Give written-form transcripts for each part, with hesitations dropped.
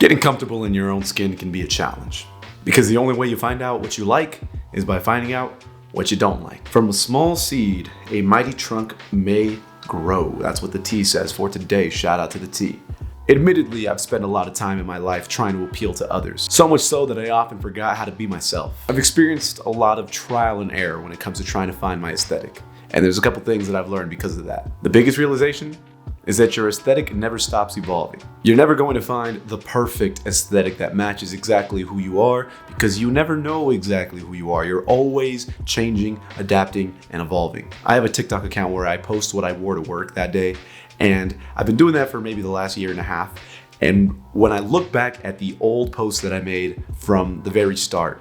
Getting comfortable in your own skin can be a challenge, because the only way you find out what you like is by finding out what you don't like. From a small seed, a mighty trunk may grow. That's what the T says for today. Shout out to the T. Admittedly, I've spent a lot of time in my life trying to appeal to others. So much so that I often forgot how to be myself. I've experienced a lot of trial and error when it comes to trying to find my aesthetic. And there's a couple things that I've learned because of that. The biggest realization is that your aesthetic never stops evolving. You're never going to find the perfect aesthetic that matches exactly who you are, because you never know exactly who you are. You're always changing, adapting, and evolving. I have a TikTok account where I post what I wore to work that day, and I've been doing that for maybe the last year and a half. And when I look back at the old posts that I made from the very start,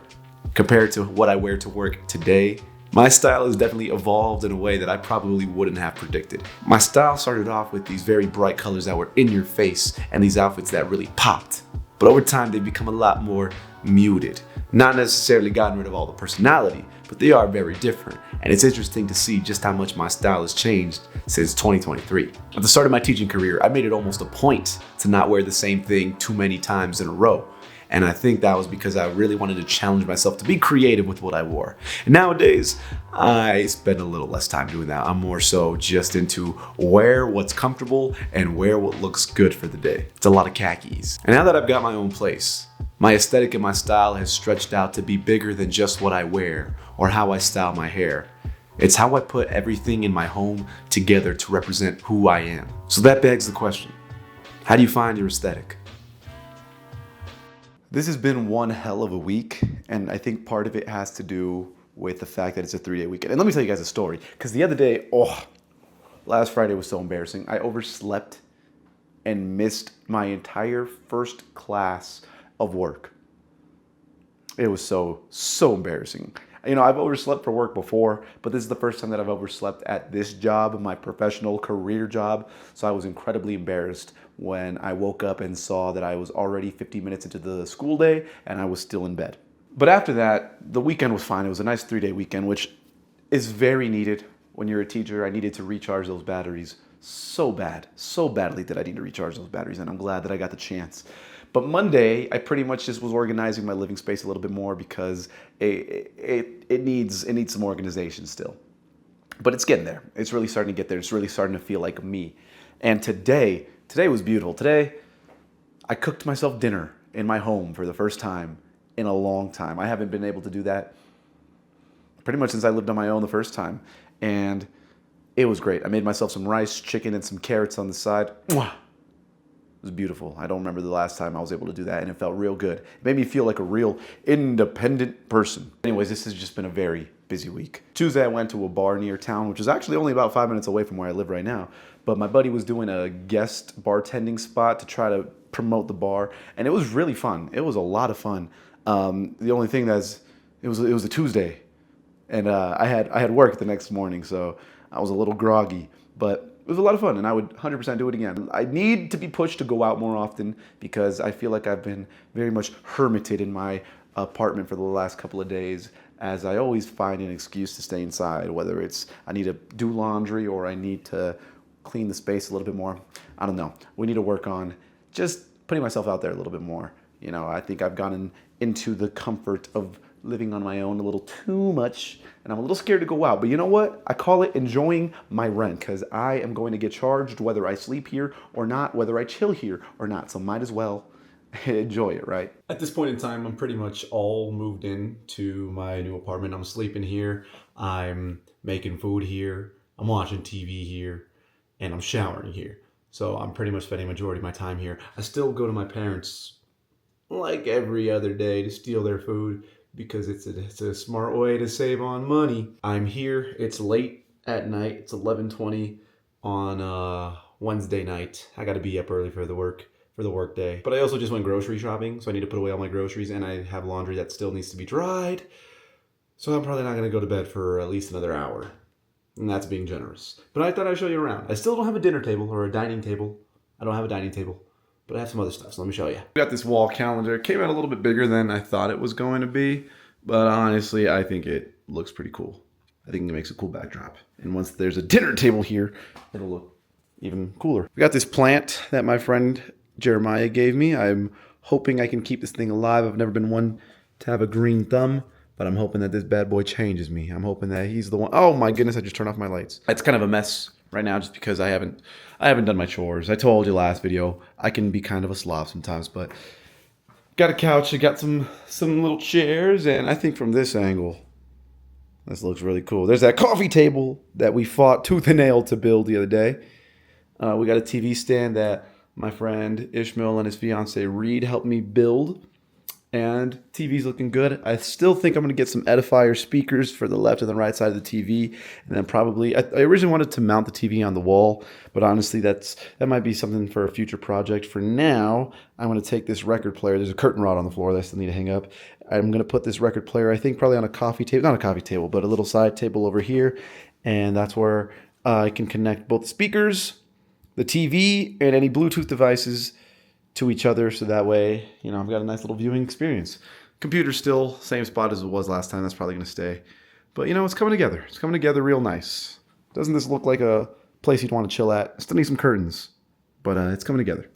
compared to what I wear to work today, my style has definitely evolved in a way that I probably wouldn't have predicted. My style started off with these very bright colors that were in your face and these outfits that really popped. But over time, they've become a lot more muted. Not necessarily gotten rid of all the personality, but they are very different. And it's interesting to see just how much my style has changed since 2023. At the start of my teaching career, I made it almost a point to not wear the same thing too many times in a row. And I think that was because I really wanted to challenge myself to be creative with what I wore. And nowadays, I spend a little less time doing that. I'm more so just into wear what's comfortable and wear what looks good for the day. It's a lot of khakis. And now that I've got my own place, my aesthetic and my style has stretched out to be bigger than just what I wear or how I style my hair. It's how I put everything in my home together to represent who I am. So that begs the question, how do you find your aesthetic? This has been one hell of a week, and I think part of it has to do with the fact that it's a 3-day weekend. And let me tell you guys a story, because the other day, last Friday was so embarrassing. I overslept and missed my entire first class of work. It was so embarrassing. You know, I've overslept for work before, but this is the first time that I've overslept at this job, my professional career job. So I was incredibly embarrassed when I woke up and saw that I was already 50 minutes into the school day and I was still in bed. But after that, the weekend was fine. It was a nice 3-day weekend, which is very needed when you're a teacher. I needed to recharge those batteries so badly that I need to recharge those batteries, and I'm glad that I got the chance. But Monday, I pretty much just was organizing my living space a little bit more because it needs some organization still. But it's getting there. It's really starting to get there. It's really starting to feel like me. And today was beautiful. Today, I cooked myself dinner in my home for the first time in a long time. I haven't been able to do that pretty much since I lived on my own the first time. And it was great. I made myself some rice, chicken, and some carrots on the side. Mwah! It was beautiful. I don't remember the last time I was able to do that, and it felt real good. It made me feel like a real independent person. Anyways, this has just been a very busy week. Tuesday, I went to a bar near town, which is actually only about 5 minutes away from where I live right now. But my buddy was doing a guest bartending spot to try to promote the bar, and it was really fun. It was a lot of fun. The only thing it was a Tuesday, and I had work the next morning, so I was a little groggy, but it was a lot of fun, and I would 100% do it again. I need to be pushed to go out more often because I feel like I've been very much hermited in my apartment for the last couple of days, as I always find an excuse to stay inside, whether it's I need to do laundry or I need to clean the space a little bit more. I don't know. We need to work on just putting myself out there a little bit more. You know, I think I've gotten into the comfort of living on my own a little too much, and I'm a little scared to go out. But you know what? I call it enjoying my rent, because I am going to get charged whether I sleep here or not, whether I chill here or not. So might as well enjoy it, right? At this point in time, I'm pretty much all moved in to my new apartment. I'm sleeping here, I'm making food here, I'm watching TV here, and I'm showering here. So I'm pretty much spending the majority of my time here. I still go to my parents like every other day to steal their food, because it's a smart way to save on money. I'm here, it's late at night, it's 11:20 on Wednesday night. I gotta be up early for the work day. But I also just went grocery shopping, so I need to put away all my groceries, and I have laundry that still needs to be dried. So I'm probably not gonna go to bed for at least another hour. And that's being generous. But I thought I'd show you around. I still don't have a dinner table or a dining table. I don't have a dining table, but I have some other stuff, so let me show you. I got this wall calendar. It came out a little bit bigger than I thought it was going to be, but honestly, I think it looks pretty cool. I think it makes a cool backdrop. And once there's a dinner table here, it'll look even cooler. We got this plant that my friend Jeremiah gave me. I'm hoping I can keep this thing alive. I've never been one to have a green thumb, but I'm hoping that this bad boy changes me. I'm hoping that he's the one. Oh my goodness, I just turned off my lights. It's kind of a mess right now just because I haven't done my chores. I told you last video, I can be kind of a slob sometimes, but got a couch, I got some little chairs, and I think from this angle, this looks really cool. There's that coffee table that we fought tooth and nail to build the other day. We got a TV stand that my friend Ishmael and his fiance Reed helped me build. And TV's looking good. I still think I'm going to get some edifier speakers for the left and the right side of the TV. And then probably, I originally wanted to mount the TV on the wall, but honestly, that might be something for a future project. For now, I'm going to take this record player. There's a curtain rod on the floor that I still need to hang up. I'm going to put this record player, I think probably on a coffee table, not a coffee table, but a little side table over here. And that's where I can connect both the speakers, the TV, and any Bluetooth devices to each other, so that way, you know, I've got a nice little viewing experience. Computer's still same spot as it was last time. That's probably going to stay. But, you know, it's coming together. It's coming together real nice. Doesn't this look like a place you'd want to chill at? Still need some curtains, but it's coming together.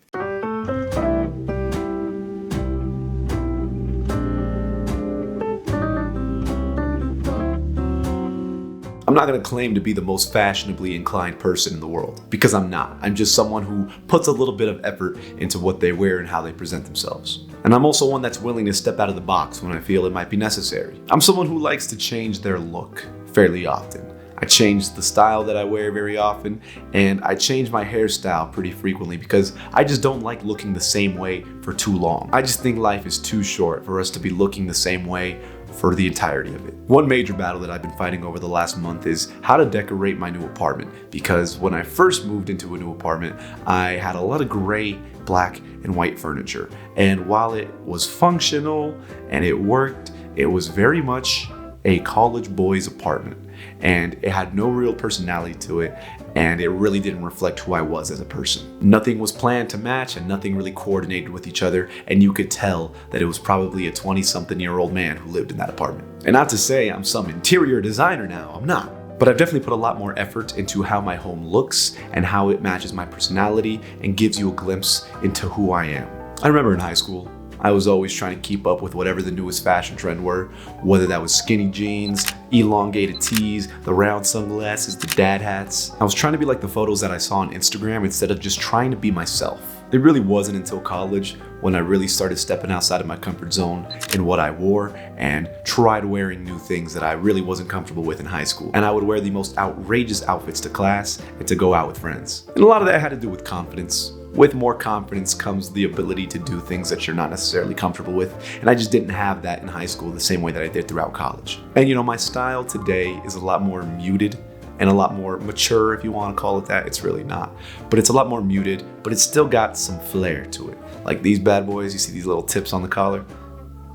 I'm not going to claim to be the most fashionably inclined person in the world, because I'm not. I'm just someone who puts a little bit of effort into what they wear and how they present themselves. And I'm also one that's willing to step out of the box when I feel it might be necessary. I'm someone who likes to change their look fairly often. I change the style that I wear very often, and I change my hairstyle pretty frequently because I just don't like looking the same way for too long. I just think life is too short for us to be looking the same way for the entirety of it. One major battle that I've been fighting over the last month is how to decorate my new apartment, because when I first moved into a new apartment, I had a lot of gray, black, and white furniture. And while it was functional and it worked, it was very much a college boy's apartment. And it had no real personality to it, and it really didn't reflect who I was as a person. Nothing was planned to match, and nothing really coordinated with each other, and you could tell that it was probably a 20-something-year-old man who lived in that apartment. And not to say I'm some interior designer now, I'm not. But I've definitely put a lot more effort into how my home looks and how it matches my personality and gives you a glimpse into who I am. I remember in high school, I was always trying to keep up with whatever the newest fashion trend were, whether that was skinny jeans, elongated tees, the round sunglasses, the dad hats. I was trying to be like the photos that I saw on Instagram instead of just trying to be myself. It really wasn't until college when I really started stepping outside of my comfort zone in what I wore and tried wearing new things that I really wasn't comfortable with in high school. And I would wear the most outrageous outfits to class and to go out with friends. And a lot of that had to do with confidence. With more confidence comes the ability to do things that you're not necessarily comfortable with. And I just didn't have that in high school the same way that I did throughout college. And you know, my style today is a lot more muted and a lot more mature, if you want to call it that. It's really not. But it's a lot more muted, but it's still got some flair to it. Like these bad boys, you see these little tips on the collar?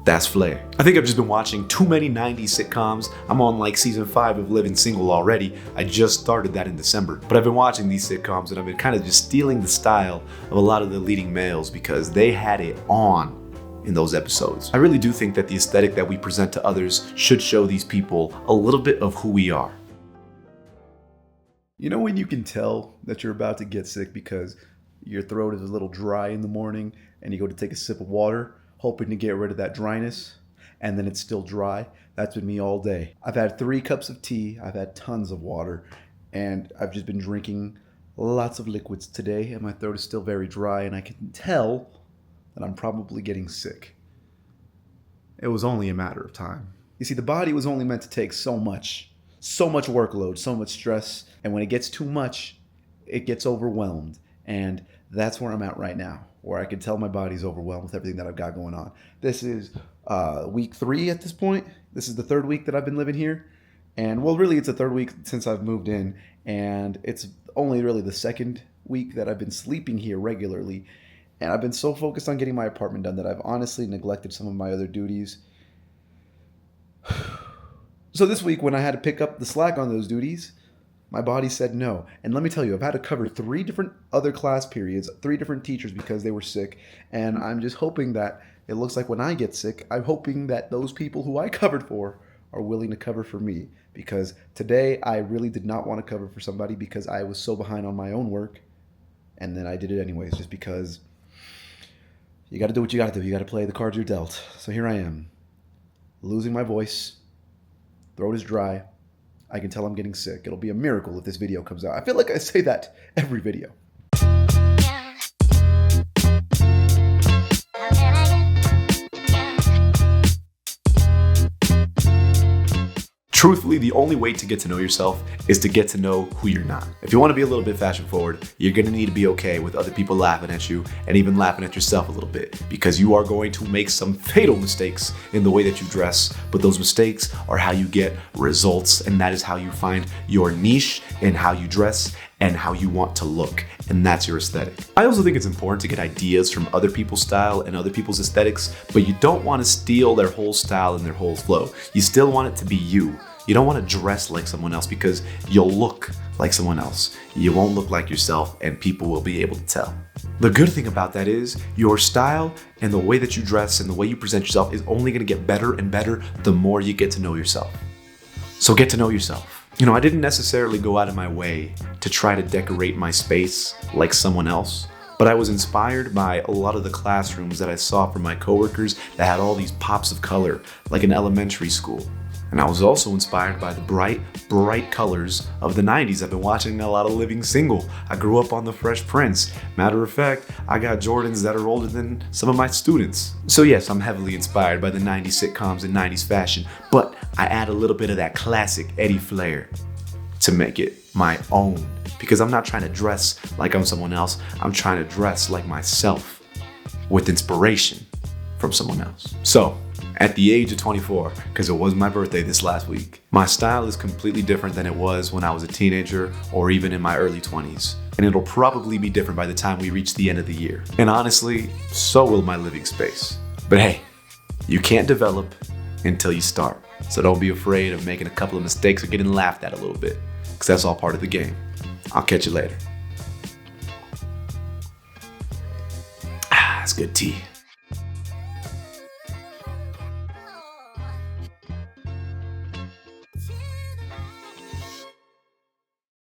That's flair. I think I've just been watching too many 90s sitcoms. I'm on like season 5 of Living Single already. I just started that in December. But I've been watching these sitcoms and I've been kind of just stealing the style of a lot of the leading males because they had it on in those episodes. I really do think that the aesthetic that we present to others should show these people a little bit of who we are. You know when you can tell that you're about to get sick because your throat is a little dry in the morning and you go to take a sip of water, hoping to get rid of that dryness, and then it's still dry? That's been me all day. I've had 3 cups of tea, I've had tons of water, and I've just been drinking lots of liquids today, and my throat is still very dry, and I can tell that I'm probably getting sick. It was only a matter of time. You see, the body was only meant to take so much workload, so much stress, and when it gets too much, it gets overwhelmed, and that's where I'm at right now, where I can tell my body's overwhelmed with everything that I've got going on. This is week 3 at this point. This is the 3rd week that I've been living here. And well, really it's the 3rd week since I've moved in. And it's only really the 2nd week that I've been sleeping here regularly. And I've been so focused on getting my apartment done that I've honestly neglected some of my other duties. So this week when I had to pick up the slack on those duties, my body said no. And let me tell you, I've had to cover 3 different other class periods, 3 different teachers because they were sick. And I'm just hoping that it looks like when I get sick, I'm hoping that those people who I covered for are willing to cover for me. Because today I really did not want to cover for somebody because I was so behind on my own work. And then I did it anyways just because, you got to do what you got to do. You got to play the cards you're dealt. So here I am, losing my voice. Throat is dry. I can tell I'm getting sick. It'll be a miracle if this video comes out. I feel like I say that every video. Truthfully, the only way to get to know yourself is to get to know who you're not. If you want to be a little bit fashion forward, you're going to need to be okay with other people laughing at you and even laughing at yourself a little bit, because you are going to make some fatal mistakes in the way that you dress, but those mistakes are how you get results, and that is how you find your niche in how you dress and how you want to look, and that's your aesthetic. I also think it's important to get ideas from other people's style and other people's aesthetics, but you don't want to steal their whole style and their whole flow. You still want it to be you. You don't want to dress like someone else, because you'll look like someone else. You won't look like yourself, and people will be able to tell. The good thing about that is your style and the way that you dress and the way you present yourself is only going to get better and better the more you get to know yourself. So get to know yourself. You know, I didn't necessarily go out of my way to try to decorate my space like someone else, but I was inspired by a lot of the classrooms that I saw from my coworkers that had all these pops of color, like an elementary school. And I was also inspired by the bright colors of the 90s. I've been watching a lot of Living Single. I grew up on the Fresh Prince. Matter of fact, I got Jordans that are older than some of my students. So yes, I'm heavily inspired by the 90s sitcoms and 90s fashion, but I add a little bit of that classic Eddie flair to make it my own. Because I'm not trying to dress like I'm someone else. I'm trying to dress like myself with inspiration from someone else. So, at the age of 24, because it was my birthday this last week, my style is completely different than it was when I was a teenager or even in my early 20s. And it'll probably be different by the time we reach the end of the year. And honestly, so will my living space. But hey, you can't develop until you start. So don't be afraid of making a couple of mistakes or getting laughed at a little bit, because that's all part of the game. I'll catch you later. That's good tea.